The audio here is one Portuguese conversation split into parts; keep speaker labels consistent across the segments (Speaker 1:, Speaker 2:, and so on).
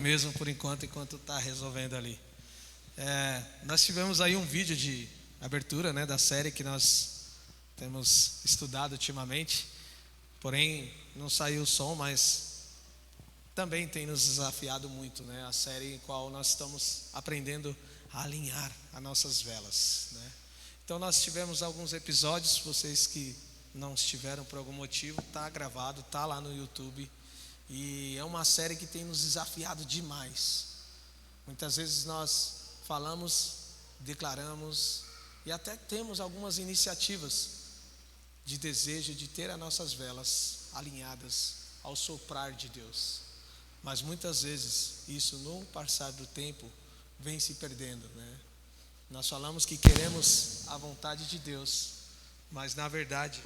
Speaker 1: Mesmo por enquanto está resolvendo ali. Nós tivemos aí um vídeo de abertura, né, da série que nós temos estudado ultimamente. Porém, não saiu o som, mas também tem nos desafiado muito, né? A série em qual nós estamos aprendendo a alinhar as nossas velas, né? Então nós tivemos alguns episódios, vocês que não estiveram por algum motivo, está gravado, está lá no YouTube. E é uma série que tem nos desafiado demais. Muitas vezes nós falamos, declaramos e até temos algumas iniciativas de desejo de ter as nossas velas alinhadas ao soprar de Deus. Mas muitas vezes isso, no passar do tempo, vem se perdendo, né? Nós falamos que queremos a vontade de Deus, mas na verdade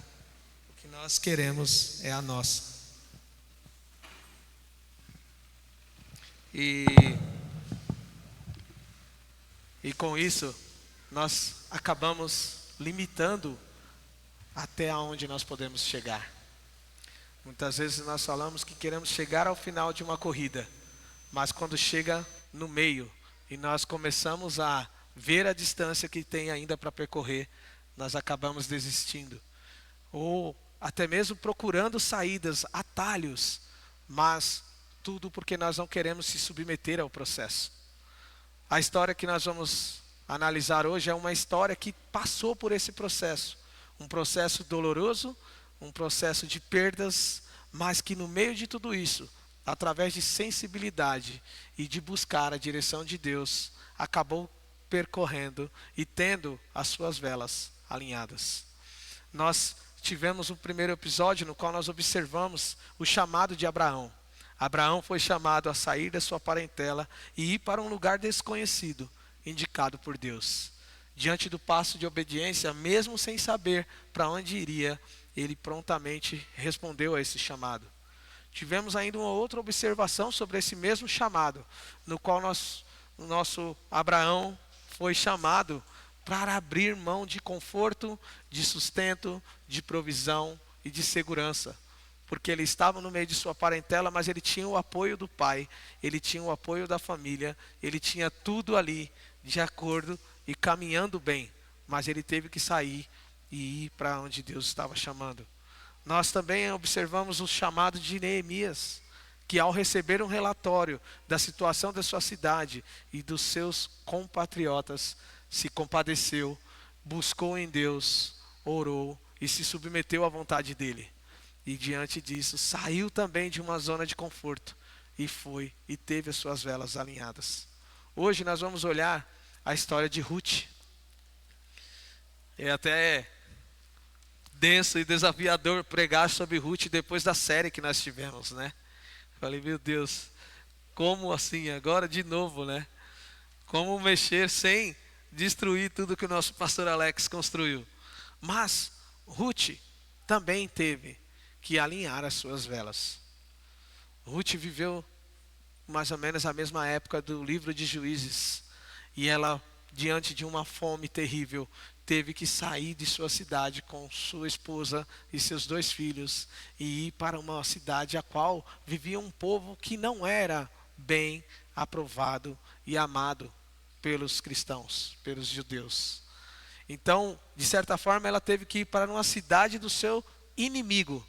Speaker 1: o que nós queremos é a nossa. E com isso, nós acabamos limitando até onde nós podemos chegar. Muitas vezes nós falamos que queremos chegar ao final de uma corrida, mas quando chega no meio e nós começamos a ver a distância que tem ainda para percorrer, nós acabamos desistindo. Ou até mesmo procurando saídas, atalhos, mas tudo porque nós não queremos se submeter ao processo. A história que nós vamos analisar hoje é uma história que passou por esse processo. Um processo doloroso, um processo de perdas, mas que no meio de tudo isso, através de sensibilidade e de buscar a direção de Deus, acabou percorrendo e tendo as suas velas alinhadas. Nós tivemos o primeiro episódio no qual nós observamos o chamado de Abraão. Abraão foi chamado a sair da sua parentela e ir para um lugar desconhecido, indicado por Deus. Diante do passo de obediência, mesmo sem saber para onde iria, ele prontamente respondeu a esse chamado. Tivemos ainda uma outra observação sobre esse mesmo chamado, no qual o nosso Abraão foi chamado para abrir mão de conforto, de sustento, de provisão e de segurança. Porque ele estava no meio de sua parentela, mas ele tinha o apoio do pai, ele tinha o apoio da família, ele tinha tudo ali de acordo e caminhando bem, mas ele teve que sair e ir para onde Deus estava chamando. Nós também observamos o chamado de Neemias, que ao receber um relatório da situação da sua cidade e dos seus compatriotas, se compadeceu, buscou em Deus, orou e se submeteu à vontade dele. E diante disso, saiu também de uma zona de conforto e foi e teve as suas velas alinhadas. Hoje nós vamos olhar a história de Ruth. É até denso e desafiador pregar sobre Ruth depois da série que nós tivemos, né? Falei, meu Deus, como assim? Agora de novo, né? Como mexer sem destruir tudo que o nosso pastor Alex construiu. Mas Ruth também teve que alinhar as suas velas. Ruth viveu mais ou menos a mesma época do livro de Juízes. E ela, diante de uma fome terrível, teve que sair de sua cidade com sua esposa e seus 2 filhos e ir para uma cidade a qual vivia um povo que não era bem aprovado e amado pelos cristãos, pelos judeus. Então, de certa forma, ela teve que ir para uma cidade do seu inimigo,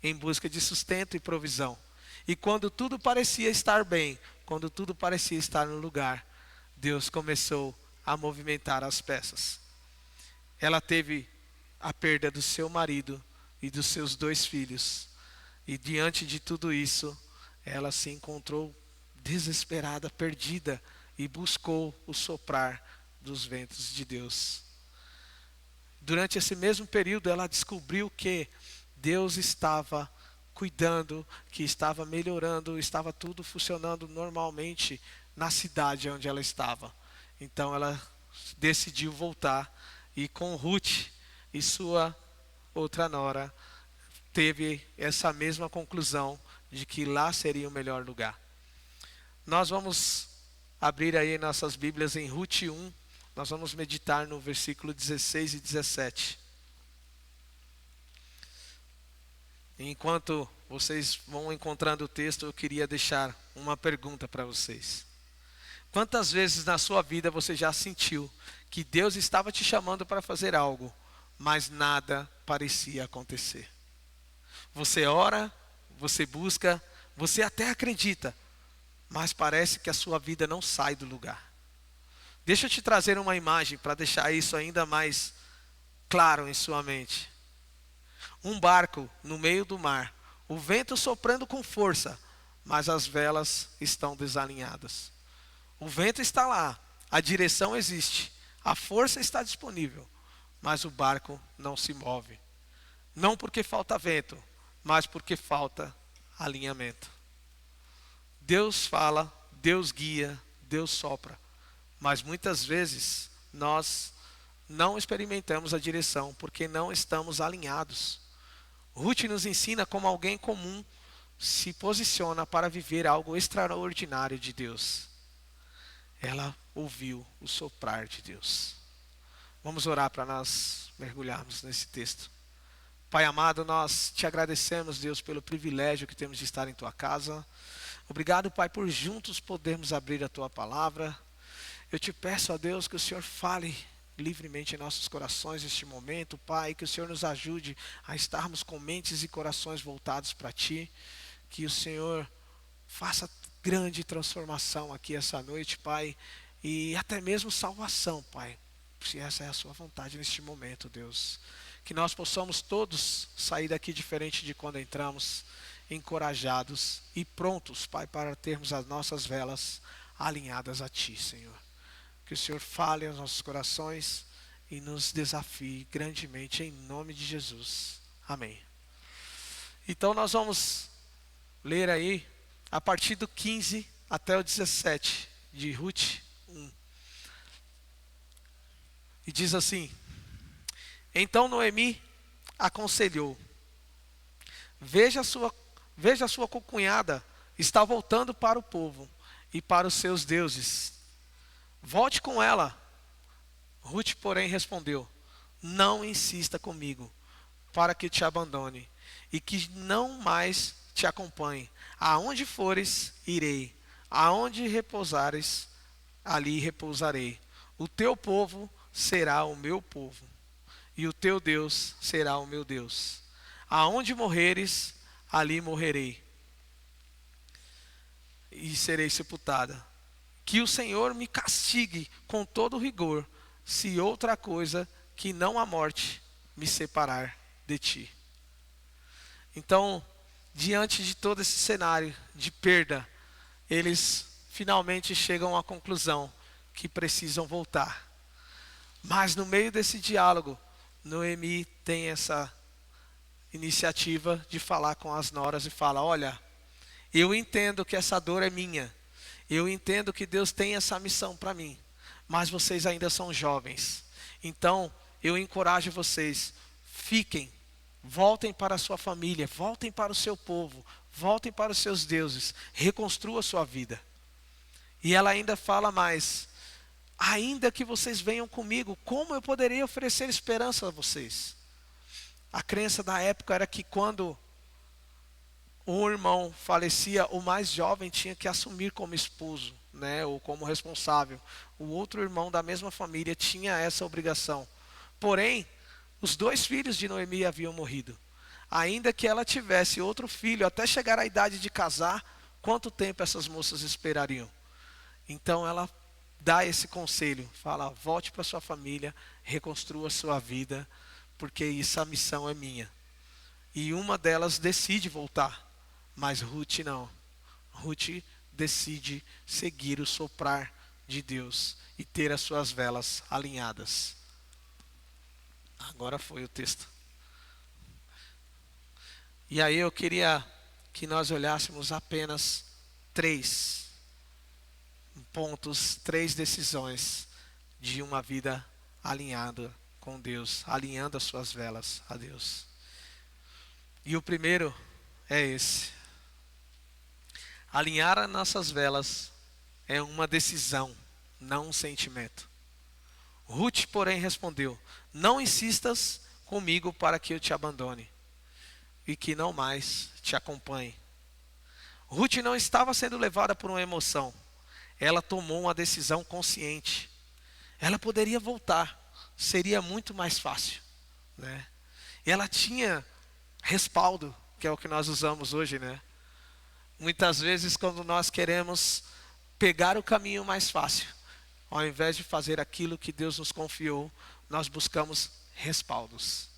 Speaker 1: em busca de sustento e provisão. E quando tudo parecia estar bem, quando tudo parecia estar no lugar, Deus começou a movimentar as peças. Ela teve a perda do seu marido e dos seus 2 filhos. E diante de tudo isso, ela se encontrou desesperada, perdida, e buscou o soprar dos ventos de Deus. Durante esse mesmo período, ela descobriu que Deus estava cuidando, que estava melhorando, estava tudo funcionando normalmente na cidade onde ela estava. Então ela decidiu voltar e com Ruth e sua outra nora teve essa mesma conclusão de que lá seria o melhor lugar. Nós vamos abrir aí nossas Bíblias em Ruth 1, nós vamos meditar no versículo 16 e 17. Enquanto vocês vão encontrando o texto, eu queria deixar uma pergunta para vocês. Quantas vezes na sua vida você já sentiu que Deus estava te chamando para fazer algo, mas nada parecia acontecer? Você ora, você busca, você até acredita, mas parece que a sua vida não sai do lugar. Deixa eu te trazer uma imagem para deixar isso ainda mais claro em sua mente. Um barco no meio do mar, o vento soprando com força, mas as velas estão desalinhadas. O vento está lá, a direção existe, a força está disponível, mas o barco não se move. Não porque falta vento, mas porque falta alinhamento. Deus fala, Deus guia, Deus sopra, mas muitas vezes nós não experimentamos a direção porque não estamos alinhados. Ruth nos ensina como alguém comum se posiciona para viver algo extraordinário de Deus. Ela ouviu o soprar de Deus. Vamos orar para nós mergulharmos nesse texto. Pai amado, nós te agradecemos, Deus, pelo privilégio que temos de estar em tua casa. Obrigado, Pai, por juntos podermos abrir a tua palavra. Eu te peço, ó Deus, que o Senhor fale livremente em nossos corações neste momento, Pai, que o Senhor nos ajude a estarmos com mentes e corações voltados para Ti, que o Senhor faça grande transformação aqui essa noite, Pai, e até mesmo salvação, Pai, se essa é a sua vontade neste momento, Deus, que nós possamos todos sair daqui diferente de quando entramos, encorajados e prontos, Pai, para termos as nossas velas alinhadas a Ti, Senhor. Que o Senhor fale aos nossos corações e nos desafie grandemente em nome de Jesus. Amém. Então nós vamos ler aí a partir do 15 até o 17 de Ruth 1. E diz assim: Então Noemi aconselhou: Veja a sua concunhada está voltando para o povo e para os seus deuses. Volte com ela. Ruth, porém, respondeu: Não insista comigo, para que te abandone, e que não mais te acompanhe. Aonde fores, irei. Aonde repousares, ali repousarei. O teu povo será o meu povo, e o teu Deus será o meu Deus. Aonde morreres, ali morrerei, e serei sepultada. Que o Senhor me castigue com todo rigor, se outra coisa que não a morte me separar de ti. Então, diante de todo esse cenário de perda, eles finalmente chegam à conclusão que precisam voltar. Mas no meio desse diálogo, Noemi tem essa iniciativa de falar com as noras e fala: olha, eu entendo que essa dor é minha. Eu entendo que Deus tem essa missão para mim, mas vocês ainda são jovens. Então, eu encorajo vocês, fiquem, voltem para a sua família, voltem para o seu povo, voltem para os seus deuses, reconstrua a sua vida. E ela ainda fala mais: ainda que vocês venham comigo, como eu poderia oferecer esperança a vocês? A crença da época era que quando um irmão falecia, o mais jovem tinha que assumir como esposo, né, ou como responsável. O outro irmão da mesma família tinha essa obrigação. Porém, os 2 filhos de Noemi haviam morrido. Ainda que ela tivesse outro filho, até chegar à idade de casar, quanto tempo essas moças esperariam? Então ela dá esse conselho, fala: volte para sua família, reconstrua a sua vida, porque essa missão é minha. E uma delas decide voltar. Mas Ruth não. Ruth decide seguir o soprar de Deus e ter as suas velas alinhadas. Agora foi o texto. E aí eu queria que nós olhássemos apenas 3 pontos, 3 decisões de uma vida alinhada com Deus, alinhando as suas velas a Deus. E o primeiro é esse: alinhar as nossas velas é uma decisão, não um sentimento. Ruth, porém, respondeu: Não insistas comigo para que eu te abandone. e que não mais te acompanhe. Ruth não estava sendo levada por uma emoção. Ela tomou uma decisão consciente. Ela poderia voltar, seria muito mais fácil, né? Ela tinha respaldo, que é o que nós usamos hoje, né? Muitas vezes quando nós queremos pegar o caminho mais fácil, ao invés de fazer aquilo que Deus nos confiou, nós buscamos respaldos.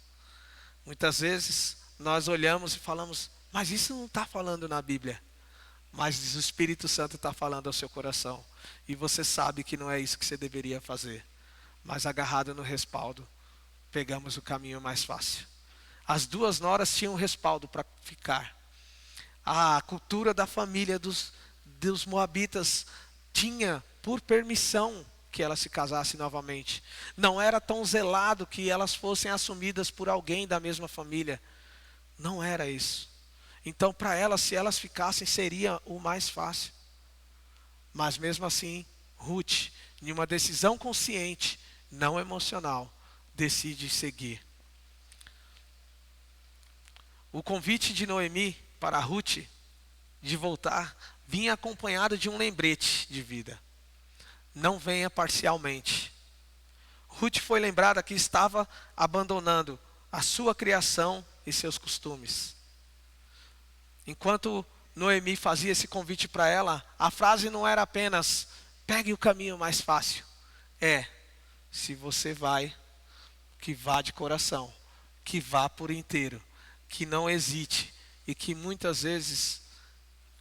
Speaker 1: Muitas vezes nós olhamos e falamos, mas isso não está falando na Bíblia. Mas o Espírito Santo está falando ao seu coração. E você sabe que não é isso que você deveria fazer. Mas agarrado no respaldo, pegamos o caminho mais fácil. As duas noras tinham respaldo para ficar. A cultura da família dos moabitas tinha por permissão que elas se casassem novamente. Não era tão zelado que elas fossem assumidas por alguém da mesma família. Não era isso. Então, para elas, se elas ficassem, seria o mais fácil. Mas mesmo assim, Ruth, em uma decisão consciente, não emocional, decide seguir. O convite de Noemi para Ruth de voltar vinha acompanhado de um lembrete de vida. Não venha parcialmente. Ruth foi lembrada que estava abandonando a sua criação e seus costumes. Enquanto Noemi fazia esse convite para ela, a frase não era apenas, pegue o caminho mais fácil. Se você vai, que vá de coração, que vá por inteiro, que não hesite, e que muitas vezes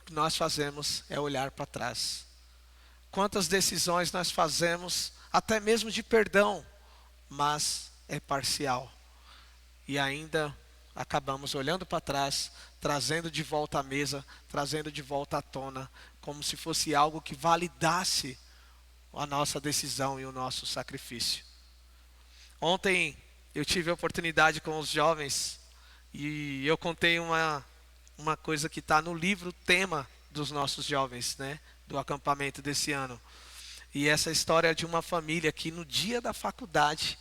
Speaker 1: o que nós fazemos é olhar para trás. Quantas decisões nós fazemos, até mesmo de perdão, mas é parcial. E ainda acabamos olhando para trás, trazendo de volta à mesa, trazendo de volta à tona, como se fosse algo que validasse a nossa decisão e o nosso sacrifício. Ontem eu tive a oportunidade com os jovens e eu contei uma coisa que está no livro tema dos nossos jovens, né, do acampamento desse ano. E essa história de uma família que no dia da faculdade,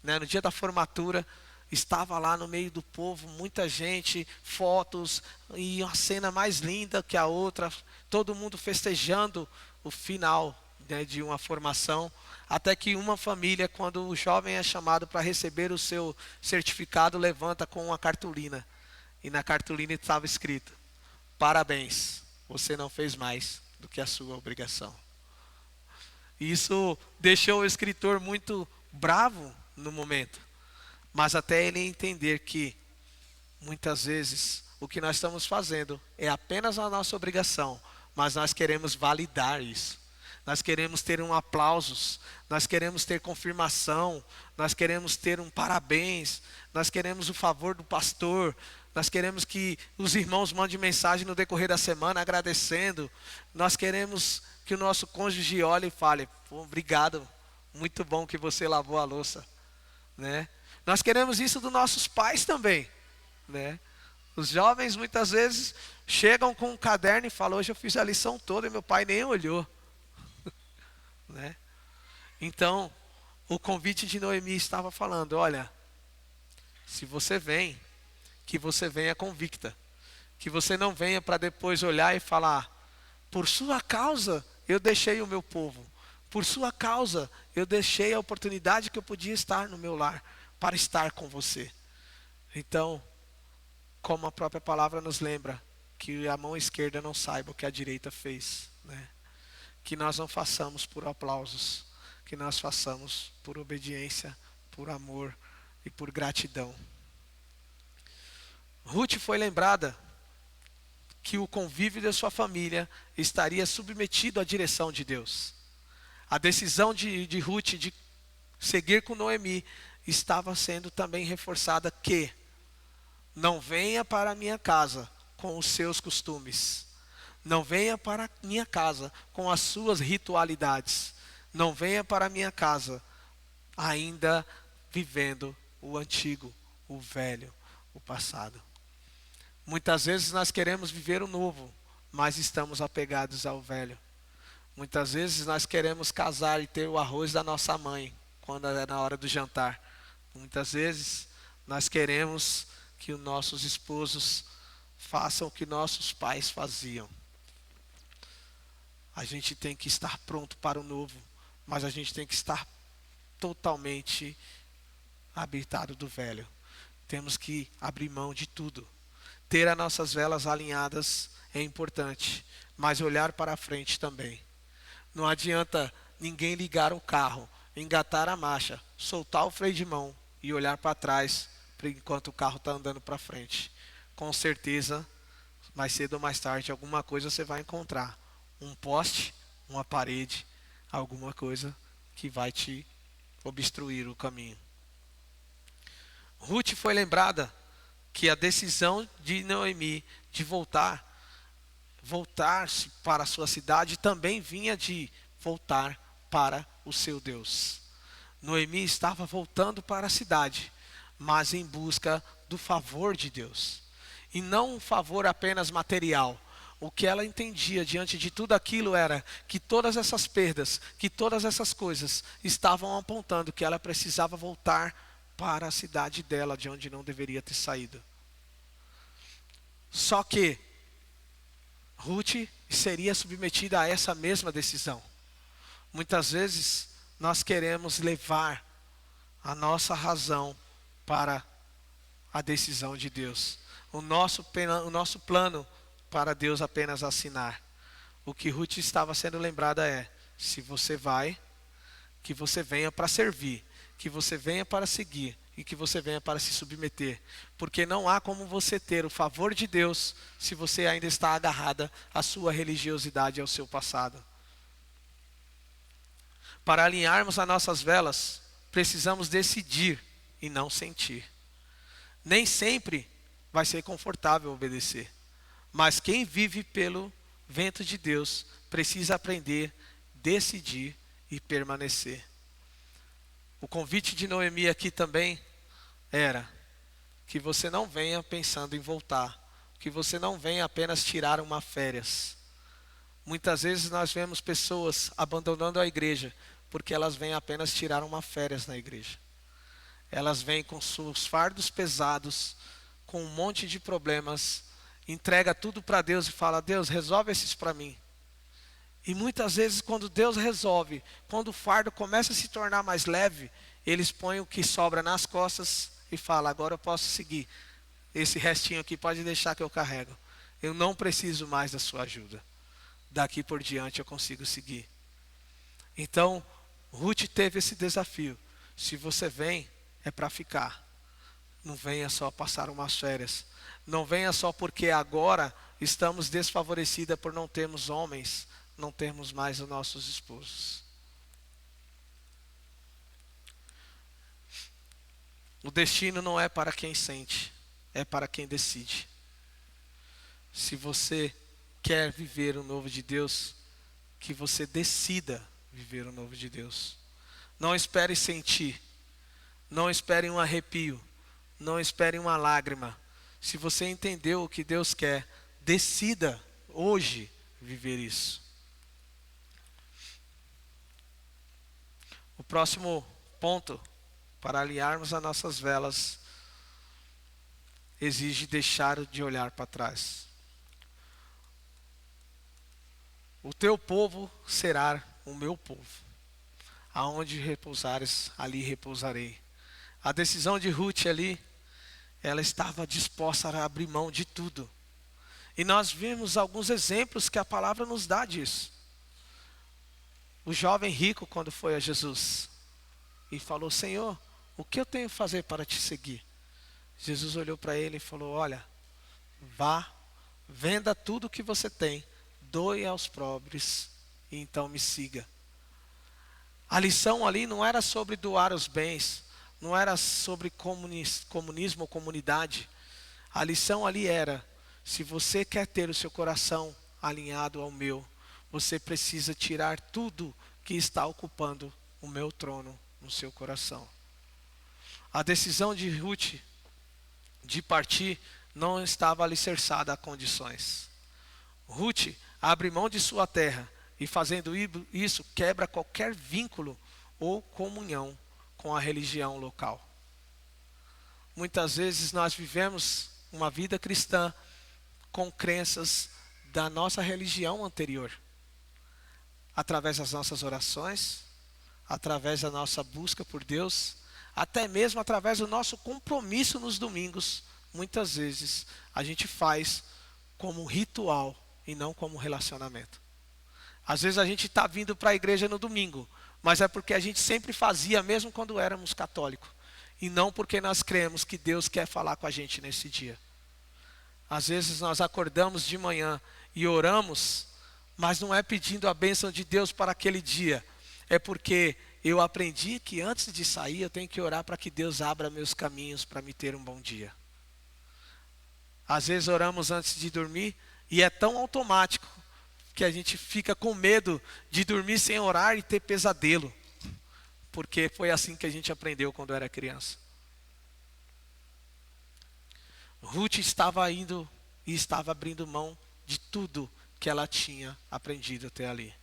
Speaker 1: né, no dia da formatura, estava lá no meio do povo, muita gente, fotos, e uma cena mais linda que a outra, todo mundo festejando o final, né, de uma formação, até que uma família, quando o jovem é chamado para receber o seu certificado, levanta com uma cartolina, e na cartolina estava escrito, parabéns, você não fez mais do que a sua obrigação. Isso deixou o escritor muito bravo no momento. Mas até ele entender que, muitas vezes, o que nós estamos fazendo é apenas a nossa obrigação, mas nós queremos validar isso. Nós queremos ter um aplausos, nós queremos ter confirmação, nós queremos ter um parabéns, nós queremos o favor do pastor, nós queremos que os irmãos mandem mensagem no decorrer da semana agradecendo, nós queremos que o nosso cônjuge olhe e fale, obrigado, muito bom que você lavou a louça, né? Nós queremos isso dos nossos pais também, né? Os jovens muitas vezes chegam com um caderno e falam, hoje eu fiz a lição toda e meu pai nem olhou, né? Então, o convite de Noemi estava falando, olha, se você vem, que você venha convicta, que você não venha para depois olhar e falar, por sua causa eu deixei o meu povo, por sua causa eu deixei a oportunidade que eu podia estar no meu lar, para estar com você. Então, como a própria palavra nos lembra, que a mão esquerda não saiba o que a direita fez, né? Que nós não façamos por aplausos, que nós façamos por obediência, por amor e por gratidão. Ruth foi lembrada que o convívio da sua família estaria submetido à direção de Deus. A decisão de Ruth de seguir com Noemi estava sendo também reforçada que não venha para a minha casa com os seus costumes, não venha para a minha casa com as suas ritualidades, não venha para a minha casa ainda vivendo o antigo, o velho, o passado. Muitas vezes nós queremos viver o novo, mas estamos apegados ao velho. Muitas vezes nós queremos casar e ter o arroz da nossa mãe quando é na hora do jantar. Muitas vezes nós queremos que os nossos esposos façam o que nossos pais faziam. A gente tem que estar pronto para o novo, mas a gente tem que estar totalmente habitado do velho. Temos que abrir mão de tudo. Ter as nossas velas alinhadas é importante, mas olhar para a frente também. Não adianta ninguém ligar o carro, engatar a marcha, soltar o freio de mão e olhar para trás enquanto o carro está andando para frente. Com certeza, mais cedo ou mais tarde, alguma coisa você vai encontrar. Um poste, uma parede, alguma coisa que vai te obstruir o caminho. Ruth foi lembrada que a decisão de Noemi de voltar-se para a sua cidade também vinha de voltar para o seu Deus. Noemi estava voltando para a cidade, mas em busca do favor de Deus. E não um favor apenas material. O que ela entendia diante de tudo aquilo era que todas essas perdas, que todas essas coisas estavam apontando que ela precisava voltar para a cidade dela, de onde não deveria ter saído. Só que Ruth seria submetida a essa mesma decisão. Muitas vezes nós queremos levar a nossa razão para a decisão de Deus. O nosso plano para Deus apenas assinar. O que Ruth estava sendo lembrada é: se você vai, que você venha para servir, que você venha para seguir e que você venha para se submeter. Porque não há como você ter o favor de Deus se você ainda está agarrada à sua religiosidade e ao seu passado. Para alinharmos as nossas velas, precisamos decidir e não sentir. Nem sempre vai ser confortável obedecer. Mas quem vive pelo vento de Deus precisa aprender, decidir e permanecer. O convite de Noemi aqui também era que você não venha pensando em voltar, que você não venha apenas tirar uma férias. Muitas vezes nós vemos pessoas abandonando a igreja porque elas vêm apenas tirar uma férias na igreja. Elas vêm com seus fardos pesados, com um monte de problemas, entrega tudo para Deus e fala: Deus, resolve esses para mim. E muitas vezes quando Deus resolve, quando o fardo começa a se tornar mais leve, eles põem o que sobra nas costas e falam: agora eu posso seguir. Esse restinho aqui pode deixar que eu carrego. Eu não preciso mais da sua ajuda. Daqui por diante eu consigo seguir. Então, Ruth teve esse desafio. Se você vem, é para ficar. Não venha só passar umas férias. Não venha só porque agora estamos desfavorecidas por não termos homens, não termos mais os nossos esposos. O destino não é para quem sente, é para quem decide. Se você quer viver o novo de Deus, que você decida viver o novo de Deus. Não espere sentir, não espere um arrepio, não espere uma lágrima. Se você entendeu o que Deus quer, decida hoje viver isso. O próximo ponto para alinharmos as nossas velas exige deixar de olhar para trás. O teu povo será o meu povo. Aonde repousares, ali repousarei. A decisão de Ruth ali, ela estava disposta a abrir mão de tudo. E nós vimos alguns exemplos que a palavra nos dá disso. O jovem rico, quando foi a Jesus e falou: Senhor, o que eu tenho que fazer para te seguir? Jesus olhou para ele e falou: olha, vá, venda tudo que você tem, doe aos pobres e então me siga. A lição ali não era sobre doar os bens, não era sobre comunismo ou comunidade. A lição ali era: se você quer ter o seu coração alinhado ao meu, você precisa tirar tudo que está ocupando o meu trono no seu coração. A decisão de Ruth de partir não estava alicerçada a condições. Ruth abre mão de sua terra e, fazendo isso, quebra qualquer vínculo ou comunhão com a religião local. muitas vezes nós vivemos uma vida cristã com crenças da nossa religião anterior, através das nossas orações, através da nossa busca por Deus, até mesmo através do nosso compromisso nos domingos. Muitas vezes a gente faz como um ritual e não como um relacionamento. Às vezes a gente está vindo para a igreja no domingo, mas é porque a gente sempre fazia mesmo quando éramos católicos, e não porque nós cremos que Deus quer falar com a gente nesse dia. Às vezes nós acordamos de manhã e oramos, mas não é pedindo a bênção de Deus para aquele dia. É porque eu aprendi que antes de sair eu tenho que orar para que Deus abra meus caminhos para me ter um bom dia. Às vezes oramos antes de dormir e é tão automático que a gente fica com medo de dormir sem orar e ter pesadelo. Porque foi assim que a gente aprendeu quando era criança. Ruth estava indo e estava abrindo mão de tudo que ela tinha aprendido até ali.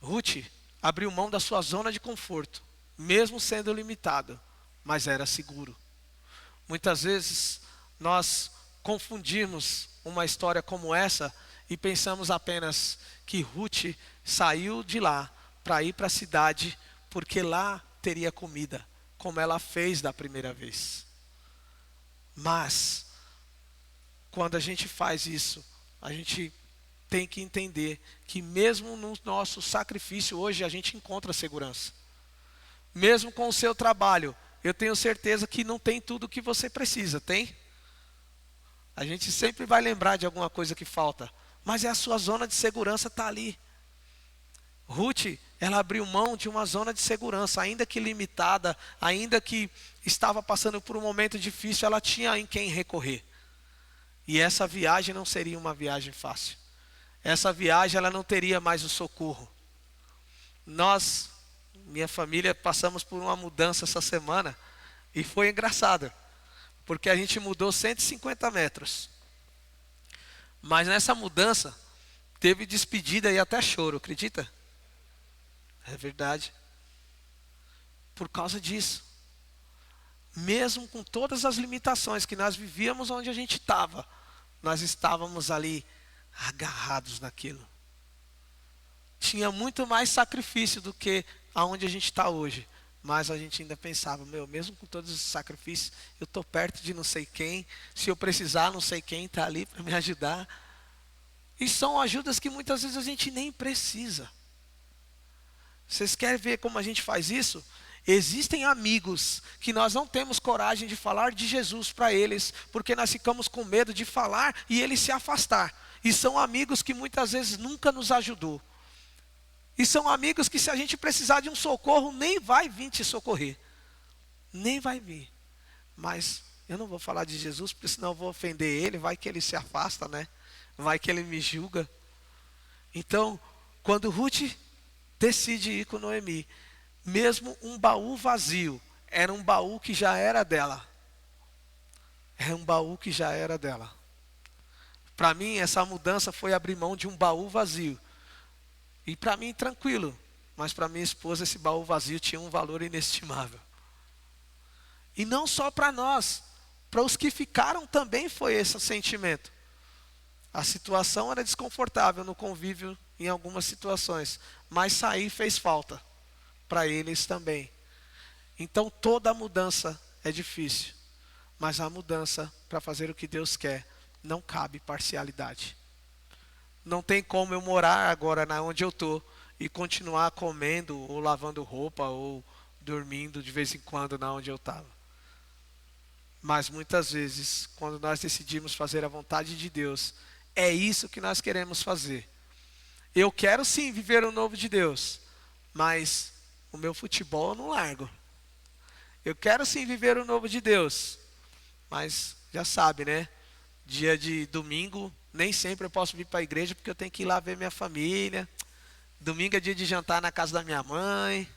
Speaker 1: Ruth abriu mão da sua zona de conforto, mesmo sendo limitado, mas era seguro. Muitas vezes nós confundimos uma história como essa e pensamos apenas que Ruth saiu de lá para ir para a cidade porque lá teria comida, como ela fez da primeira vez. Mas quando a gente faz isso, a gente tem que entender que mesmo no nosso sacrifício hoje a gente encontra segurança. Mesmo com o seu trabalho, eu tenho certeza que não tem tudo o que você precisa, tem? A gente sempre vai lembrar de alguma coisa que falta, mas é a sua zona de segurança está ali. Ruth, ela abriu mão de uma zona de segurança, ainda que limitada, ainda que estava passando por um momento difícil, ela tinha em quem recorrer. E essa viagem não seria uma viagem fácil. Essa viagem ela não teria mais o socorro. Nós, minha família, passamos por uma mudança essa semana e foi engraçado, porque a gente mudou 150 metros. Mas nessa mudança teve despedida e até choro, acredita? É verdade. Por causa disso. Mesmo com todas as limitações que nós vivíamos onde a gente estava, nós estávamos ali agarrados naquilo. Tinha muito mais sacrifício do que aonde a gente está hoje. Mas a gente ainda pensava, mesmo com todos os sacrifícios, eu estou perto de não sei quem. Se eu precisar, não sei quem está ali para me ajudar. E são ajudas que muitas vezes a gente nem precisa. Vocês querem ver como a gente faz isso? Existem amigos que nós não temos coragem de falar de Jesus para eles, porque nós ficamos com medo de falar e ele se afastar. E são amigos que muitas vezes nunca nos ajudou. E são amigos que se a gente precisar de um socorro, nem vai vir te socorrer. Nem vai vir. Mas eu não vou falar de Jesus, porque senão eu vou ofender ele, vai que ele se afasta, né? Vai que ele me julga. Então, quando Ruth decide ir com Noemi, mesmo um baú vazio, era um baú que já era dela. É um baú que já era dela. Para mim, essa mudança foi abrir mão de um baú vazio. E para mim, tranquilo. Mas para minha esposa, esse baú vazio tinha um valor inestimável. E não só para nós, para os que ficaram também foi esse sentimento. A situação era desconfortável no convívio em algumas situações, mas sair fez falta para eles também. Então toda mudança é difícil, mas a mudança para fazer o que Deus quer não cabe parcialidade. Não tem como eu morar agora na onde eu estou e continuar comendo ou lavando roupa ou dormindo de vez em quando na onde eu estava. Mas muitas vezes, quando nós decidimos fazer a vontade de Deus, é isso que nós queremos fazer. Eu quero sim viver o novo de Deus, mas o meu futebol eu não largo. Eu quero sim viver o novo de Deus, mas já sabe, né? Dia de domingo, nem sempre eu posso vir para a igreja porque eu tenho que ir lá ver minha família. Domingo é dia de jantar na casa da minha mãe.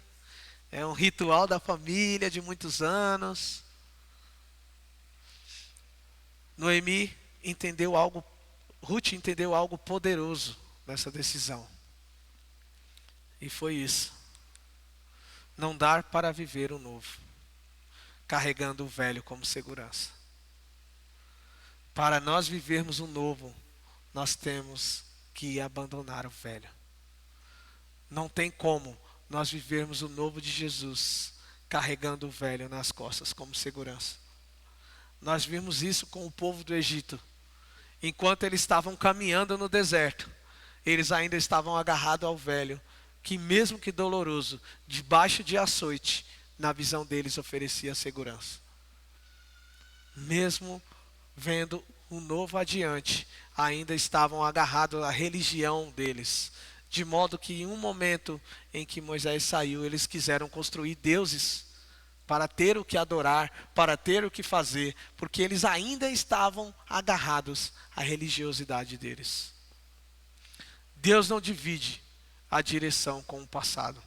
Speaker 1: É um ritual da família de muitos anos. Noemi entendeu algo, Ruth entendeu algo poderoso nessa decisão. E foi isso. Não dar para viver o novo. carregando o velho como segurança. Para nós vivermos o novo, nós temos que abandonar o velho. Não tem como nós vivermos o novo de Jesus carregando o velho nas costas como segurança. Nós vimos isso com o povo do Egito. Enquanto eles estavam caminhando no deserto, eles ainda estavam agarrados ao velho, que mesmo que doloroso, debaixo de açoite, na visão deles oferecia segurança. Mesmo vendo o novo adiante, ainda estavam agarrados à religião deles. De modo que em um momento em que Moisés saiu, eles quiseram construir deuses para ter o que adorar, para ter o que fazer, porque eles ainda estavam agarrados à religiosidade deles. Deus não divide a direção com o passado.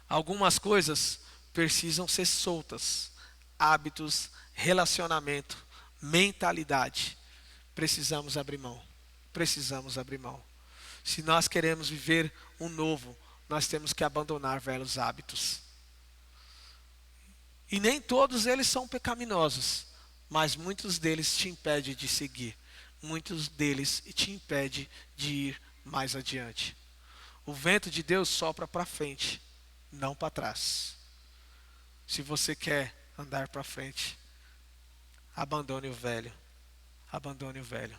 Speaker 1: Algumas coisas precisam ser soltas. Hábitos, relacionamento, mentalidade. Precisamos abrir mão. Precisamos abrir mão. Se nós queremos viver um novo, nós temos que abandonar velhos hábitos. E nem todos eles são pecaminosos, mas muitos deles te impedem de seguir. Muitos deles te impedem de ir mais adiante. O vento de Deus sopra para frente, não para trás. Se você quer andar para frente, abandone o velho. Abandone o velho.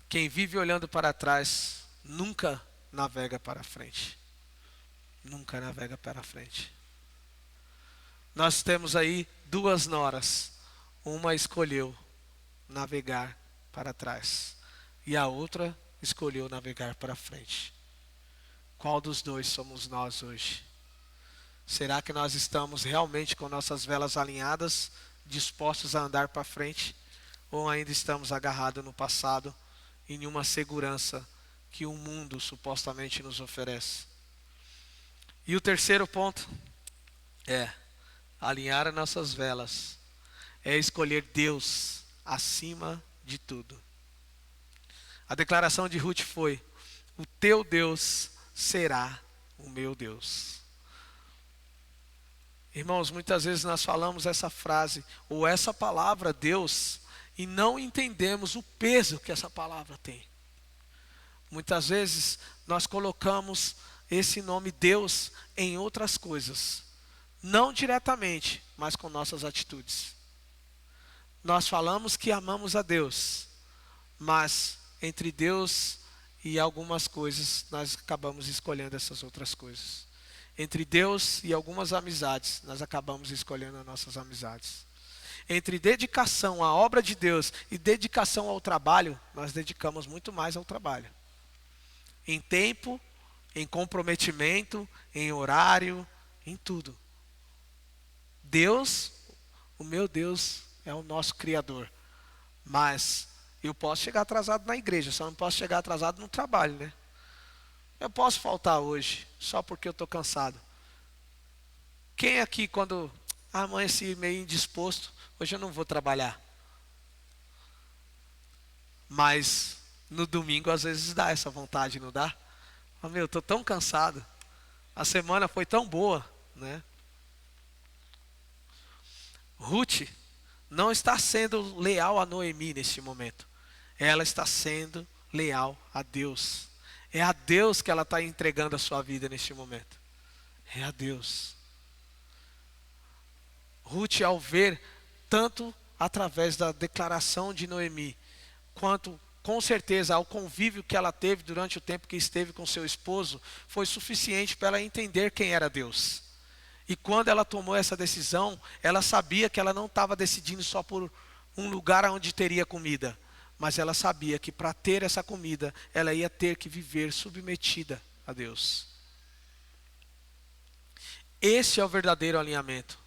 Speaker 1: Quem vive olhando para trás nunca navega para frente. Nunca navega para frente. Nós temos aí duas noras. Uma escolheu navegar para trás e a outra escolheu navegar para frente. Qual dos dois somos nós hoje? Será que nós estamos realmente com nossas velas alinhadas, dispostos a andar para frente? Ou ainda estamos agarrados no passado, em uma segurança que o mundo supostamente nos oferece? E o terceiro ponto é alinhar as nossas velas, é escolher Deus acima de tudo. A declaração de Ruth foi: o teu Deus será o meu Deus. Irmãos, muitas vezes nós falamos essa frase ou essa palavra Deus e não entendemos o peso que essa palavra tem. Muitas vezes nós colocamos esse nome Deus em outras coisas, não diretamente, mas com nossas atitudes. Nós falamos que amamos a Deus, mas entre Deus e algumas coisas nós acabamos escolhendo essas outras coisas. Entre Deus e algumas amizades, nós acabamos escolhendo as nossas amizades. Entre dedicação à obra de Deus e dedicação ao trabalho, nós dedicamos muito mais ao trabalho. Em tempo, em comprometimento, em horário, em tudo. Deus, o meu Deus, é o nosso Criador. Mas eu posso chegar atrasado na igreja, só não posso chegar atrasado no trabalho, né? Eu posso faltar hoje, só porque eu estou cansado. Quem aqui, quando amanhece meio indisposto, hoje eu não vou trabalhar? Mas no domingo às vezes dá essa vontade, não dá? Oh, meu, estou tão cansado. A semana foi tão boa, né? Ruth não está sendo leal a Noemi neste momento. Ela está sendo leal a Deus. É a Deus que ela está entregando a sua vida neste momento. É a Deus. Ruth, ao ver, tanto através da declaração de Noemi, quanto com certeza ao convívio que ela teve durante o tempo que esteve com seu esposo, foi suficiente para ela entender quem era Deus. E quando ela tomou essa decisão, ela sabia que ela não estava decidindo só por um lugar onde teria comida, mas ela sabia que para ter essa comida, ela ia ter que viver submetida a Deus. Esse é o verdadeiro alinhamento.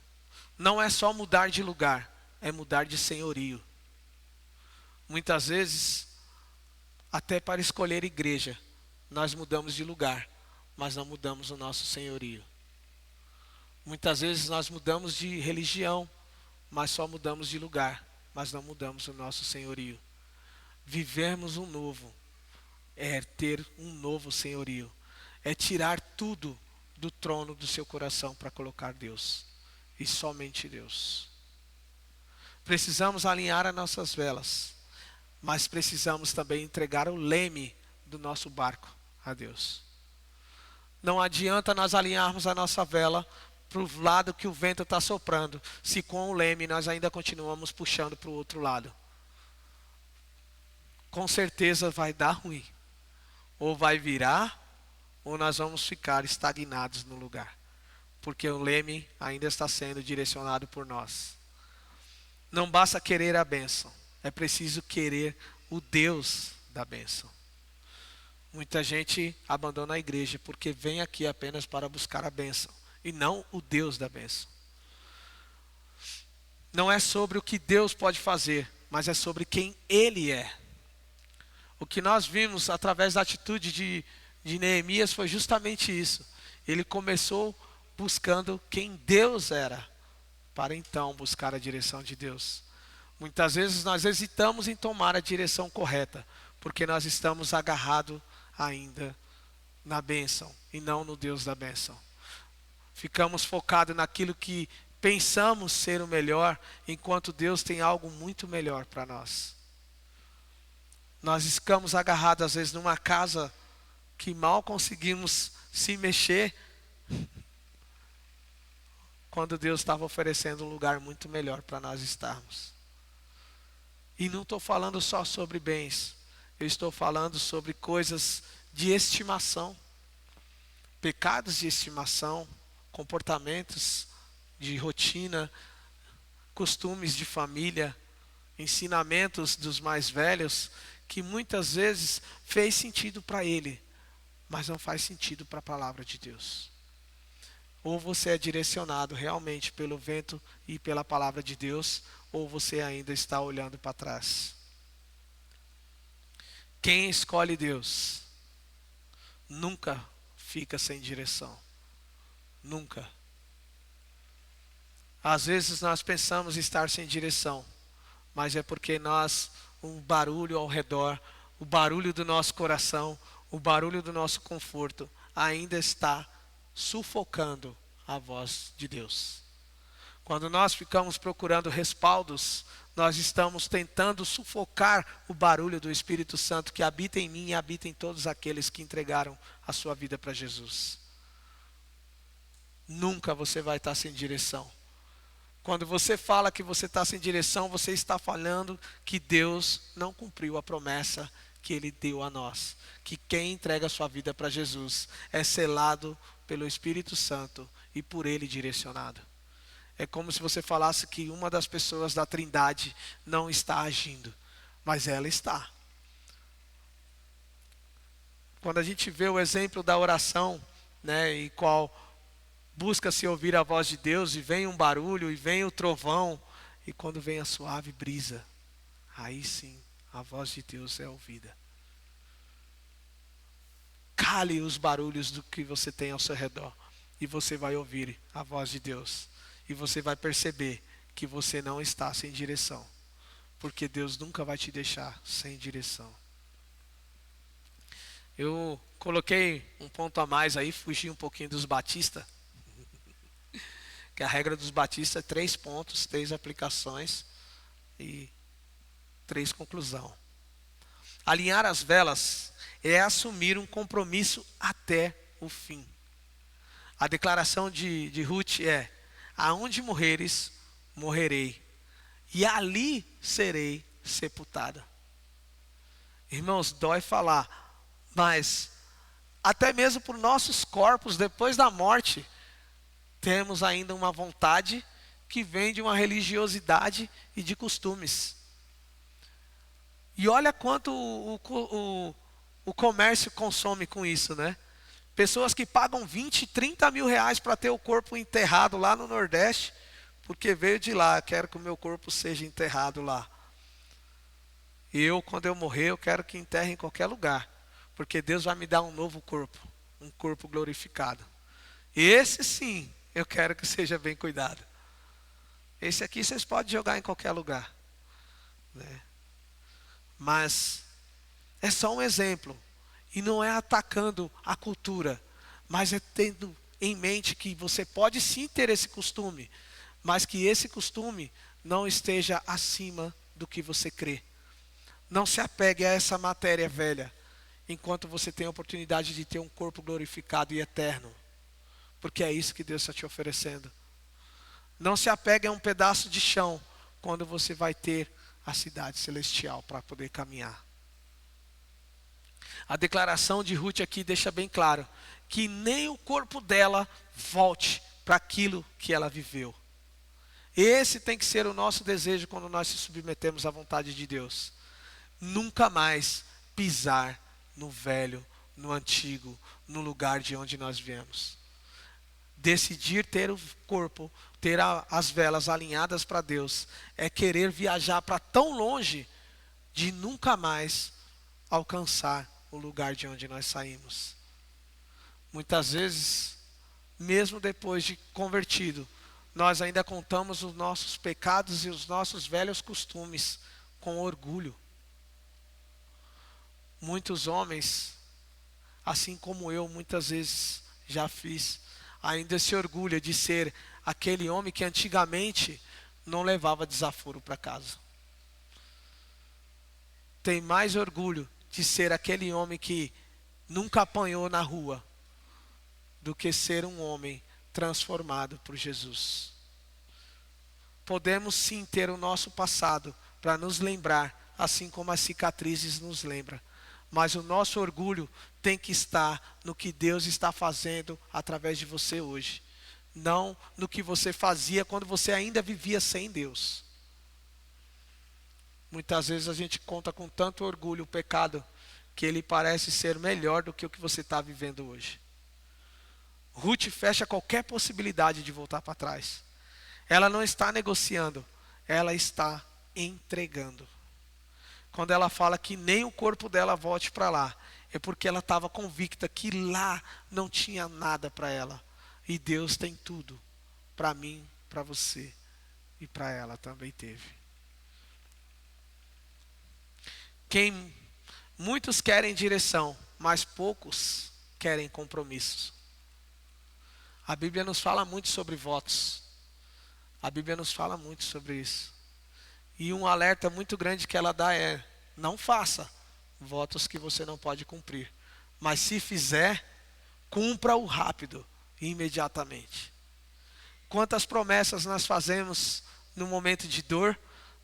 Speaker 1: Não é só mudar de lugar, é mudar de senhorio. Muitas vezes, até para escolher igreja, nós mudamos de lugar, mas não mudamos o nosso senhorio. Muitas vezes nós mudamos de religião, mas só mudamos de lugar, mas não mudamos o nosso senhorio. Vivermos um novo é ter um novo senhorio, é tirar tudo do trono do seu coração para colocar Deus, e somente Deus. Precisamos alinhar as nossas velas, mas precisamos também entregar o leme do nosso barco a Deus. Não adianta nós alinharmos a nossa vela para o lado que o vento está soprando, se com o leme nós ainda continuamos puxando para o outro lado. Com certeza vai dar ruim. Ou vai virar, ou nós vamos ficar estagnados no lugar. Porque o leme ainda está sendo direcionado por nós. Não basta querer a bênção, é preciso querer o Deus da bênção. Muita gente abandona a igreja porque vem aqui apenas para buscar a bênção e não o Deus da bênção. Não é sobre o que Deus pode fazer, mas é sobre quem Ele é. O que nós vimos através da atitude de Neemias foi justamente isso. Ele começou buscando quem Deus era, para então buscar a direção de Deus. Muitas vezes nós hesitamos em tomar a direção correta, porque nós estamos agarrados ainda na bênção e não no Deus da bênção. Ficamos focados naquilo que pensamos ser o melhor, enquanto Deus tem algo muito melhor para nós. Nós ficamos agarrados às vezes numa casa que mal conseguimos se mexer, quando Deus estava oferecendo um lugar muito melhor para nós estarmos. E não estou falando só sobre bens, eu estou falando sobre coisas de estimação, pecados de estimação, comportamentos de rotina, costumes de família, ensinamentos dos mais velhos, que muitas vezes fez sentido para ele, mas não faz sentido para a palavra de Deus. Ou você é direcionado realmente pelo vento e pela palavra de Deus, ou você ainda está olhando para trás. Quem escolhe Deus nunca fica sem direção. Nunca. Às vezes nós pensamos estar sem direção, mas é porque o barulho ao redor, o barulho do nosso coração, o barulho do nosso conforto ainda está sufocando a voz de Deus. Quando nós ficamos procurando respaldos, nós estamos tentando sufocar o barulho do Espírito Santo que habita em mim e habita em todos aqueles que entregaram a sua vida para Jesus. Nunca você vai estar sem direção. Quando você fala que você está sem direção, você está falando que Deus não cumpriu a promessa que Ele deu a nós. Que quem entrega a sua vida para Jesus é selado pelo Espírito Santo e por Ele direcionado. É como se você falasse que uma das pessoas da Trindade não está agindo, mas ela está. Quando a gente vê o exemplo da oração, em qual busca-se ouvir a voz de Deus, e vem um barulho, e vem o trovão, e quando vem a suave brisa, aí sim, a voz de Deus é ouvida. Cale os barulhos do que você tem ao seu redor, e você vai ouvir a voz de Deus. E você vai perceber que você não está sem direção, porque Deus nunca vai te deixar sem direção. Eu coloquei um ponto a mais aí, fugi um pouquinho dos batistas, que a regra dos batistas é 3 pontos, 3 aplicações e 3 conclusões. Alinhar as velas é assumir um compromisso até o fim. A declaração de Ruth é: aonde morreres, morrerei, e ali serei sepultada. Irmãos, dói falar, mas até mesmo por nossos corpos, depois da morte, temos ainda uma vontade que vem de uma religiosidade e de costumes. E olha quanto o comércio consome com isso, né? Pessoas que pagam 20, 30 mil reais para ter o corpo enterrado lá no Nordeste, porque veio de lá, quero que o meu corpo seja enterrado lá. Quando eu morrer, eu quero que enterre em qualquer lugar, porque Deus vai me dar um novo corpo, um corpo glorificado. Esse sim, eu quero que seja bem cuidado. Esse aqui vocês podem jogar em qualquer lugar, né? Mas é só um exemplo. E não é atacando a cultura, mas é tendo em mente que você pode sim ter esse costume, mas que esse costume não esteja acima do que você crê. Não se apegue a essa matéria velha, enquanto você tem a oportunidade de ter um corpo glorificado e eterno, porque é isso que Deus está te oferecendo. Não se apegue a um pedaço de chão, quando você vai ter a cidade celestial para poder caminhar. A declaração de Ruth aqui deixa bem claro que nem o corpo dela volte para aquilo que ela viveu. Esse tem que ser o nosso desejo quando nós se submetemos à vontade de Deus. Nunca mais pisar no velho, no antigo, no lugar de onde nós viemos. Decidir ter o corpo, ter as velas alinhadas para Deus, é querer viajar para tão longe de nunca mais alcançar o lugar de onde nós saímos. Muitas vezes, mesmo depois de convertido, nós ainda contamos os nossos pecados e os nossos velhos costumes com orgulho. Muitos homens, assim como eu muitas vezes já fiz, ainda se orgulha de ser aquele homem que antigamente não levava desaforo para casa. Tem mais orgulho de ser aquele homem que nunca apanhou na rua do que ser um homem transformado por Jesus. Podemos sim ter o nosso passado para nos lembrar, assim como as cicatrizes nos lembram. Mas o nosso orgulho tem que estar no que Deus está fazendo através de você hoje. Não no que você fazia quando você ainda vivia sem Deus. Muitas vezes a gente conta com tanto orgulho o pecado que ele parece ser melhor do que o que você está vivendo hoje. Ruth fecha qualquer possibilidade de voltar para trás. Ela não está negociando, ela está entregando. Quando ela fala que nem o corpo dela volte para lá, é porque ela estava convicta que lá não tinha nada para ela. E Deus tem tudo para mim, para você e para ela também teve. Muitos querem direção, mas poucos querem compromissos. A Bíblia nos fala muito sobre votos. A Bíblia nos fala muito sobre isso. E um alerta muito grande que ela dá é: não faça votos que você não pode cumprir. Mas se fizer, cumpra-o rápido e imediatamente. Quantas promessas nós fazemos no momento de dor,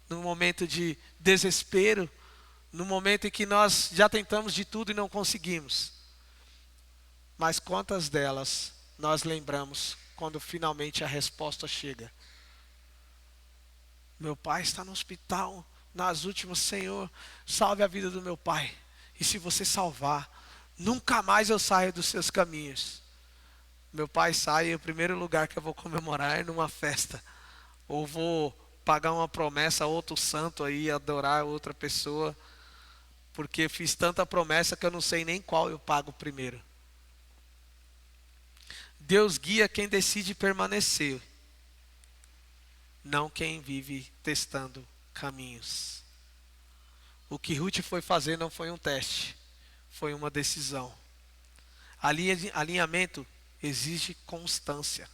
Speaker 1: no momento de desespero, no momento em que nós já tentamos de tudo e não conseguimos. Mas quantas delas nós lembramos quando finalmente a resposta chega? Meu pai está no hospital, nas últimas, Senhor, salve a vida do meu pai. E se você salvar, nunca mais eu saio dos seus caminhos. Meu pai sai e o primeiro lugar que eu vou comemorar é numa festa. Ou vou pagar uma promessa a outro santo aí, adorar outra pessoa. Porque fiz tanta promessa que eu não sei nem qual eu pago primeiro. Deus guia quem decide permanecer, não quem vive testando caminhos. O que Ruth foi fazer não foi um teste, foi uma decisão. Alinhamento exige constância,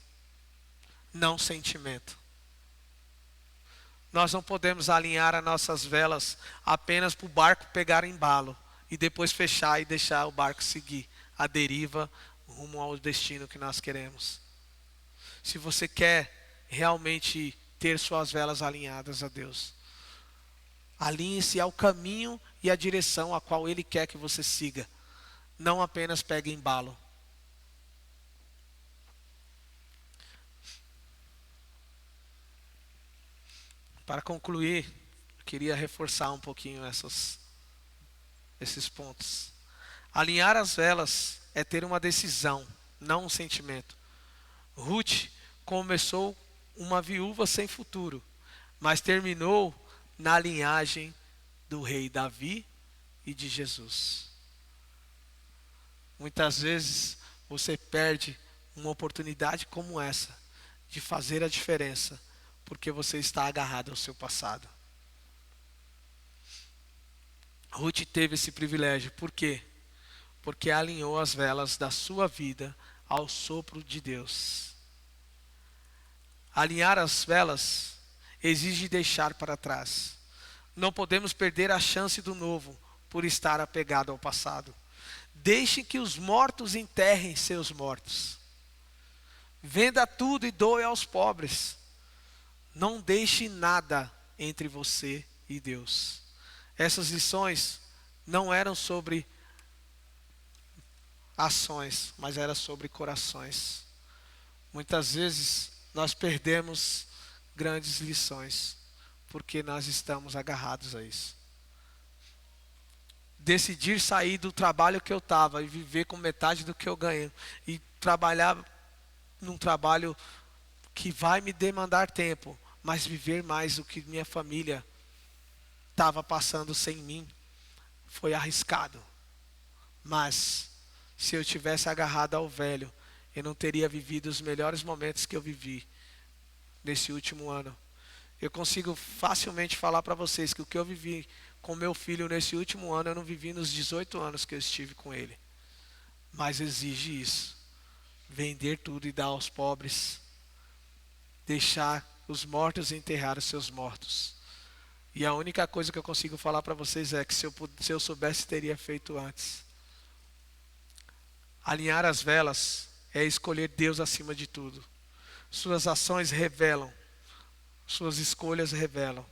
Speaker 1: não sentimento. Nós não podemos alinhar as nossas velas apenas para o barco pegar embalo e depois fechar e deixar o barco seguir a deriva rumo ao destino que nós queremos. Se você quer realmente ter suas velas alinhadas a Deus, alinhe-se ao caminho e à direção a qual Ele quer que você siga. Não apenas pegue embalo. Para concluir, eu queria reforçar um pouquinho esses pontos. Alinhar as velas é ter uma decisão, não um sentimento. Ruth começou uma viúva sem futuro, mas terminou na linhagem do rei Davi e de Jesus. Muitas vezes você perde uma oportunidade como essa de fazer a diferença, porque você está agarrado ao seu passado. Ruth teve esse privilégio, por quê? Porque alinhou as velas da sua vida ao sopro de Deus. Alinhar as velas exige deixar para trás. Não podemos perder a chance do novo por estar apegado ao passado. Deixe que os mortos enterrem seus mortos. Venda tudo e doe aos pobres. Não deixe nada entre você e Deus. Essas lições não eram sobre ações, mas eram sobre corações. Muitas vezes nós perdemos grandes lições porque nós estamos agarrados a isso. Decidir sair do trabalho que eu estava e viver com metade do que eu ganho e trabalhar num trabalho que vai me demandar tempo, mas viver mais do que minha família estava passando sem mim, foi arriscado. Mas se eu tivesse agarrado ao velho, eu não teria vivido os melhores momentos que eu vivi nesse último ano. Eu consigo facilmente falar para vocês que o que eu vivi com meu filho nesse último ano, eu não vivi nos 18 anos que eu estive com ele. Mas exige isso. Vender tudo e dar aos pobres. Deixar os mortos enterrar os seus mortos. E a única coisa que eu consigo falar para vocês é que se eu soubesse, teria feito antes. Alinhar as velas é escolher Deus acima de tudo. Suas ações revelam, suas escolhas revelam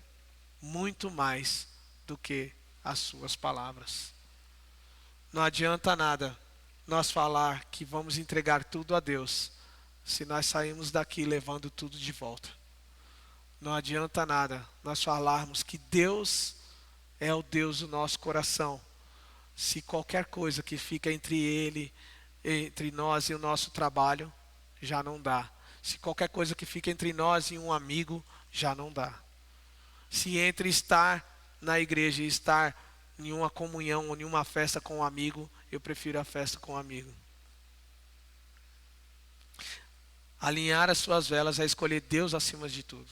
Speaker 1: muito mais do que as suas palavras. Não adianta nada nós falar que vamos entregar tudo a Deus, se nós sairmos daqui levando tudo de volta. Não adianta nada nós falarmos que Deus é o Deus do nosso coração, se qualquer coisa que fica entre nós e o nosso trabalho, já não dá. Se qualquer coisa que fica entre nós e um amigo, já não dá. Se entre estar na igreja e estar em uma comunhão ou em uma festa com um amigo, eu prefiro a festa com um amigo. Alinhar as suas velas é escolher Deus acima de tudo.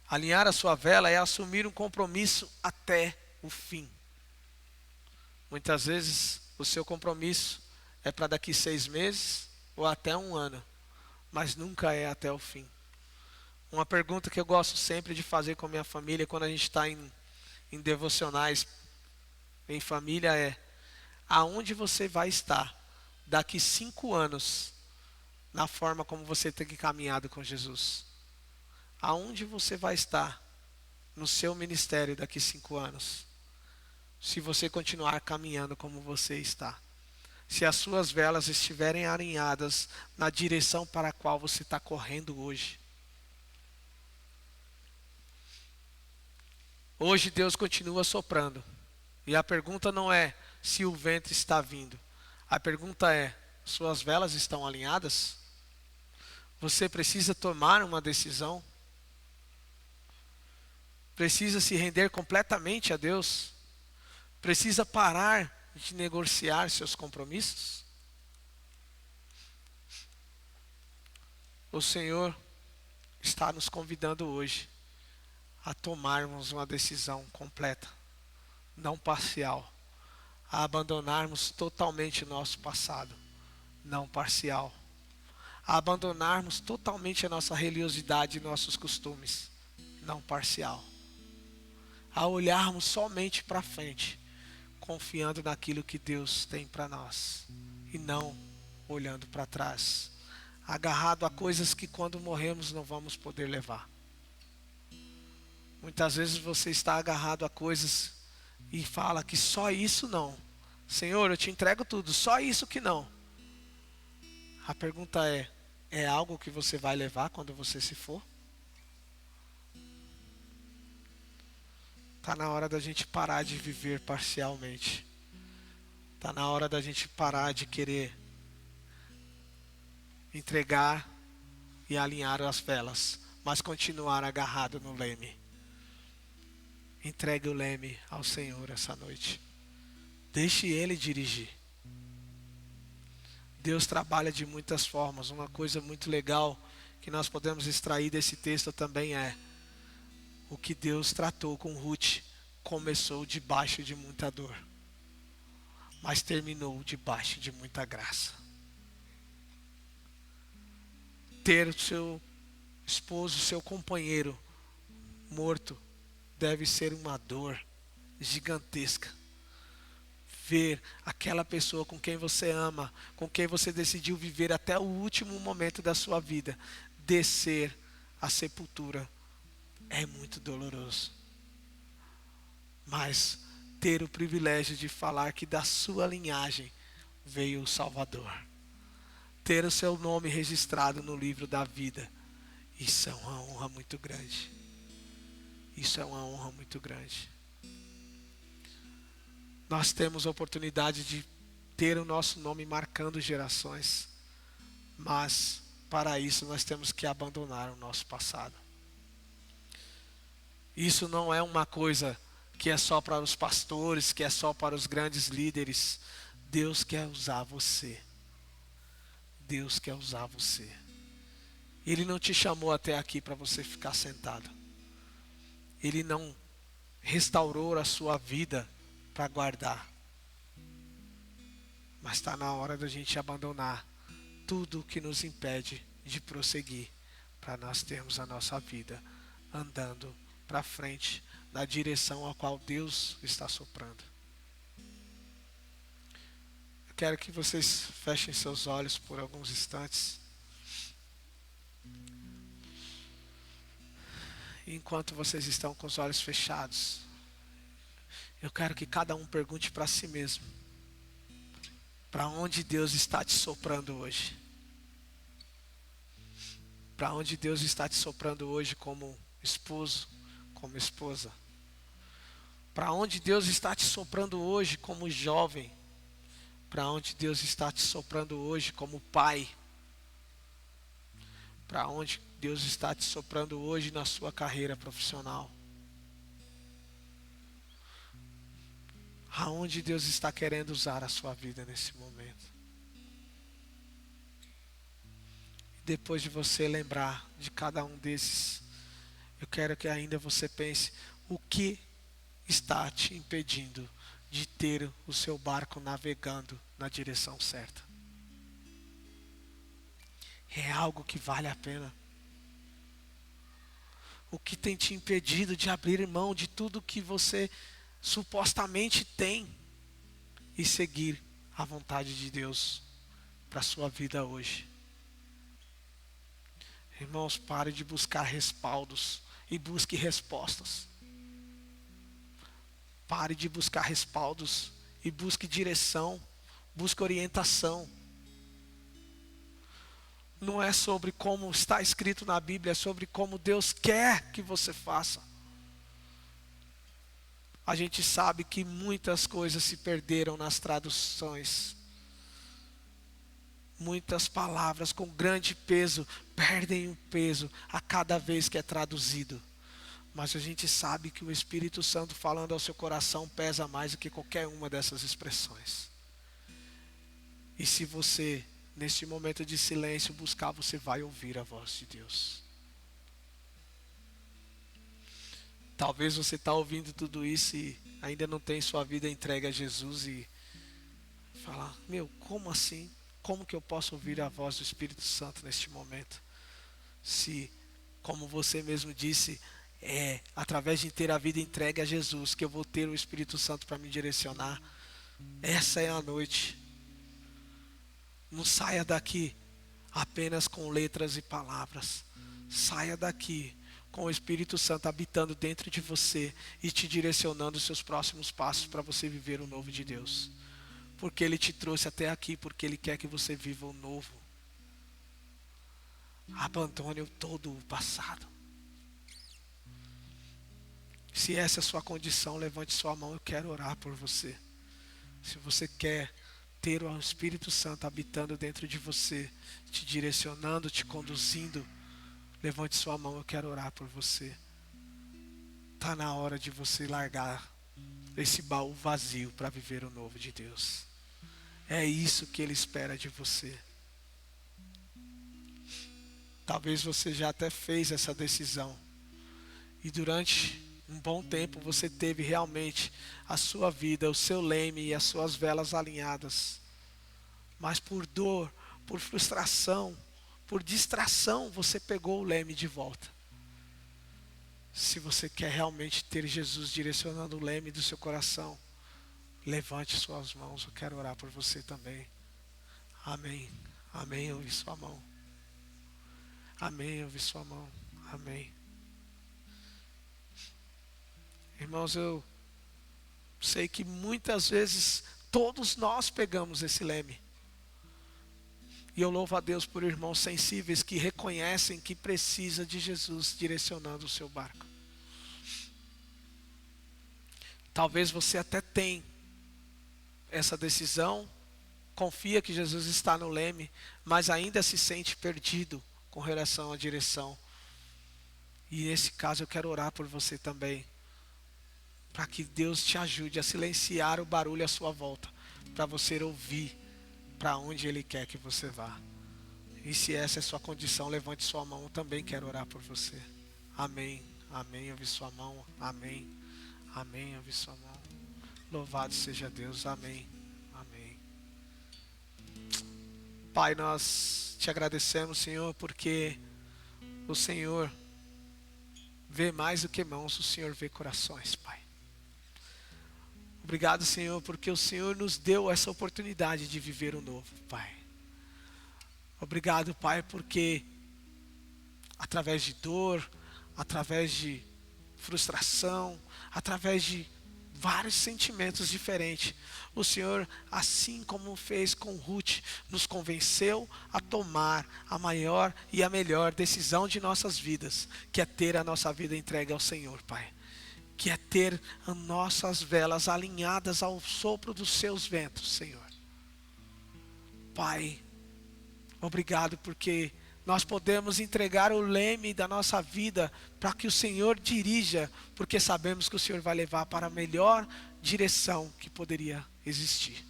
Speaker 1: Alinhar a sua vela é assumir um compromisso até o fim. Muitas vezes o seu compromisso é para daqui 6 meses ou até 1 ano, mas nunca é até o fim. Uma pergunta que eu gosto sempre de fazer com a minha família quando a gente está em devocionais em família é: aonde você vai estar daqui 5 anos na forma como você tem caminhado com Jesus? Aonde você vai estar no seu ministério daqui 5 anos? Se você continuar caminhando como você está. Se as suas velas estiverem alinhadas na direção para a qual você está correndo hoje. Hoje Deus continua soprando. E a pergunta não é se o vento está vindo. A pergunta é: suas velas estão alinhadas? Você precisa tomar uma decisão? Precisa se render completamente a Deus? Precisa parar de negociar seus compromissos? O Senhor está nos convidando hoje a tomarmos uma decisão completa, não parcial, a abandonarmos totalmente o nosso passado, não parcial, a abandonarmos totalmente a nossa religiosidade e nossos costumes, não parcial, a olharmos somente para frente, confiando naquilo que Deus tem para nós e não olhando para trás, agarrado a coisas que quando morremos não vamos poder levar. Muitas vezes você está agarrado a coisas e fala que só isso não. Senhor, eu te entrego tudo, só isso que não. A pergunta é algo que você vai levar quando você se for? Está na hora da gente parar de viver parcialmente. Está na hora da gente parar de querer entregar e alinhar as velas, mas continuar agarrado no leme. Entregue o leme ao Senhor essa noite. Deixe Ele dirigir. Deus trabalha de muitas formas. Uma coisa muito legal que nós podemos extrair desse texto também é: o que Deus tratou com Ruth começou debaixo de muita dor, mas terminou debaixo de muita graça. Ter o seu esposo, seu companheiro morto deve ser uma dor gigantesca. Ver aquela pessoa com quem você ama, com quem você decidiu viver até o último momento da sua vida, descer à sepultura é muito doloroso. Mas ter o privilégio de falar que da sua linhagem veio o Salvador, ter o seu nome registrado no livro da vida, isso é uma honra muito grande. Isso é uma honra muito grande. Nós temos a oportunidade de ter o nosso nome marcando gerações, mas para isso nós temos que abandonar o nosso passado. Isso não é uma coisa que é só para os pastores, que é só para os grandes líderes. Deus quer usar você. Deus quer usar você. Ele não te chamou até aqui para você ficar sentado. Ele não restaurou a sua vida para guardar. Mas está na hora da gente abandonar tudo o que nos impede de prosseguir, para nós termos a nossa vida andando para frente, na direção a qual Deus está soprando. Eu quero que vocês fechem seus olhos por alguns instantes. Enquanto vocês estão com os olhos fechados, eu quero que cada um pergunte para si mesmo: para onde Deus está te soprando hoje? Para onde Deus está te soprando hoje como esposo, como esposa? Para onde Deus está te soprando hoje como jovem? Para onde Deus está te soprando hoje como pai? Para onde Deus está te soprando hoje na sua carreira profissional? Aonde Deus está querendo usar a sua vida nesse momento? Depois de você lembrar de cada um desses, eu quero que ainda você pense: o que está te impedindo de ter o seu barco navegando na direção certa? É algo que vale a pena? O que tem te impedido de abrir mão de tudo que você supostamente tem e seguir a vontade de Deus para a sua vida hoje? Irmãos, pare de buscar respaldos e busque respostas. Pare de buscar respaldos e busque direção, busque orientação. Não é sobre como está escrito na Bíblia, é sobre como Deus quer que você faça. A gente sabe que muitas coisas se perderam nas traduções. Muitas palavras com grande peso perdem o peso a cada vez que é traduzido. Mas a gente sabe que o Espírito Santo falando ao seu coração pesa mais do que qualquer uma dessas expressões. E se você, neste momento de silêncio, buscar, você vai ouvir a voz de Deus. Talvez você está ouvindo tudo isso e ainda não tem sua vida entregue a Jesus e falar: meu, como assim? Como que eu posso ouvir a voz do Espírito Santo neste momento? Se, como você mesmo disse, é através de ter a vida entregue a Jesus que eu vou ter o Espírito Santo para me direcionar. Essa é a noite. Não saia daqui apenas com letras e palavras. Saia daqui com o Espírito Santo habitando dentro de você e te direcionando os seus próximos passos para você viver o novo de Deus. Porque Ele te trouxe até aqui, porque Ele quer que você viva o novo. Abandone todo o passado. Se essa é a sua condição, levante sua mão, eu quero orar por você. Se você quer ter o Espírito Santo habitando dentro de você, te direcionando, te conduzindo, levante sua mão, eu quero orar por você. Está na hora de você largar esse baú vazio para viver o novo de Deus. É isso que Ele espera de você. Talvez você já até fez essa decisão. E durante um bom tempo você teve realmente a sua vida, o seu leme e as suas velas alinhadas. Mas por dor, por frustração, por distração, você pegou o leme de volta. Se você quer realmente ter Jesus direcionando o leme do seu coração, levante suas mãos, eu quero orar por você também. Amém. Amém, eu ouvi sua mão. Amém, eu ouvi sua mão. Amém. Irmãos, eu sei que muitas vezes todos nós pegamos esse leme. E eu louvo a Deus por irmãos sensíveis que reconhecem que precisa de Jesus direcionando o seu barco. Talvez você até tenha essa decisão, confia que Jesus está no leme, mas ainda se sente perdido com relação à direção. E nesse caso eu quero orar por você também, para que Deus te ajude a silenciar o barulho à sua volta, para você ouvir para onde Ele quer que você vá. E se essa é a sua condição, levante sua mão, eu também quero orar por você. Amém, amém, eu vi sua mão, amém, amém, eu vi sua mão. Louvado seja Deus, amém, amém. Pai, nós te agradecemos, Senhor, porque o Senhor vê mais do que mãos, o Senhor vê corações, Pai. Obrigado, Senhor, porque o Senhor nos deu essa oportunidade de viver o novo, Pai. Obrigado, Pai, porque através de dor, através de frustração, através de vários sentimentos diferentes, o Senhor, assim como fez com Ruth, nos convenceu a tomar a maior e a melhor decisão de nossas vidas, que é ter a nossa vida entregue ao Senhor, Pai. Que é ter as nossas velas alinhadas ao sopro dos seus ventos, Senhor. Pai, obrigado porque nós podemos entregar o leme da nossa vida para que o Senhor dirija, porque sabemos que o Senhor vai levar para a melhor direção que poderia existir.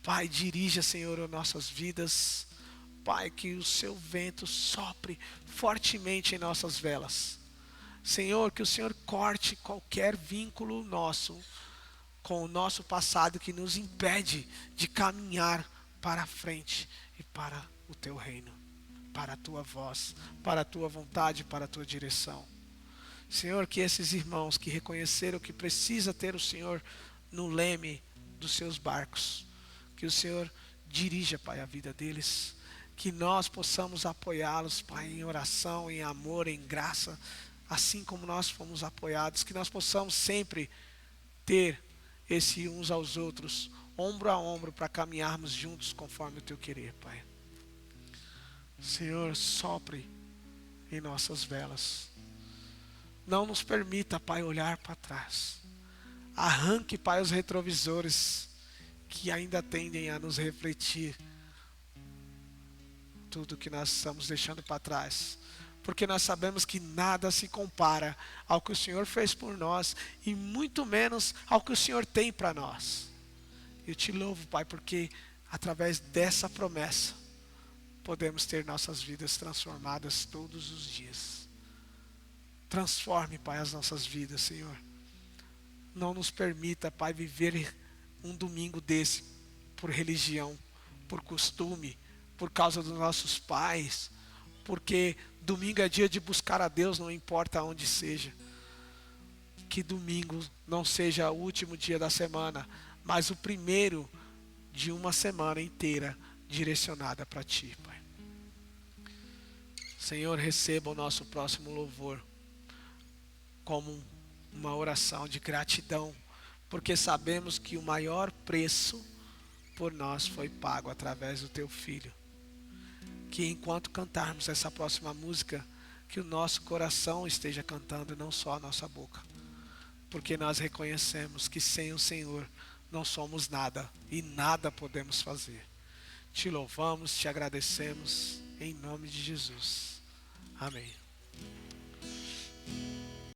Speaker 1: Pai, dirija, Senhor, as nossas vidas. Pai, que o seu vento sopre fortemente em nossas velas. Senhor, que o Senhor corte qualquer vínculo nosso com o nosso passado que nos impede de caminhar para a frente e para o teu reino, para a tua voz, para a tua vontade, para a tua direção. Senhor, que esses irmãos que reconheceram que precisa ter o Senhor no leme dos seus barcos, que o Senhor dirija, Pai, a vida deles, que nós possamos apoiá-los, Pai, em oração, em amor, em graça, assim como nós fomos apoiados, que nós possamos sempre ter esse uns aos outros, ombro a ombro, para caminharmos juntos conforme o teu querer, Pai. Senhor, sopre em nossas velas. Não nos permita, Pai, olhar para trás. Arranque, Pai, os retrovisores que ainda tendem a nos refletir tudo que nós estamos deixando para trás. Porque nós sabemos que nada se compara ao que o Senhor fez por nós e muito menos ao que o Senhor tem para nós. Eu te louvo, Pai, porque através dessa promessa podemos ter nossas vidas transformadas todos os dias. Transforme, Pai, as nossas vidas, Senhor. Não nos permita, Pai, viver um domingo desse por religião, por costume, por causa dos nossos pais, porque domingo é dia de buscar a Deus, não importa onde seja. Que domingo não seja o último dia da semana, mas o primeiro de uma semana inteira direcionada para Ti, Pai. Senhor, receba o nosso próximo louvor como uma oração de gratidão, porque sabemos que o maior preço por nós foi pago através do Teu Filho. Que enquanto cantarmos essa próxima música, que o nosso coração esteja cantando e não só a nossa boca. Porque nós reconhecemos que sem o Senhor não somos nada e nada podemos fazer. Te louvamos, te agradecemos, em nome de Jesus. Amém.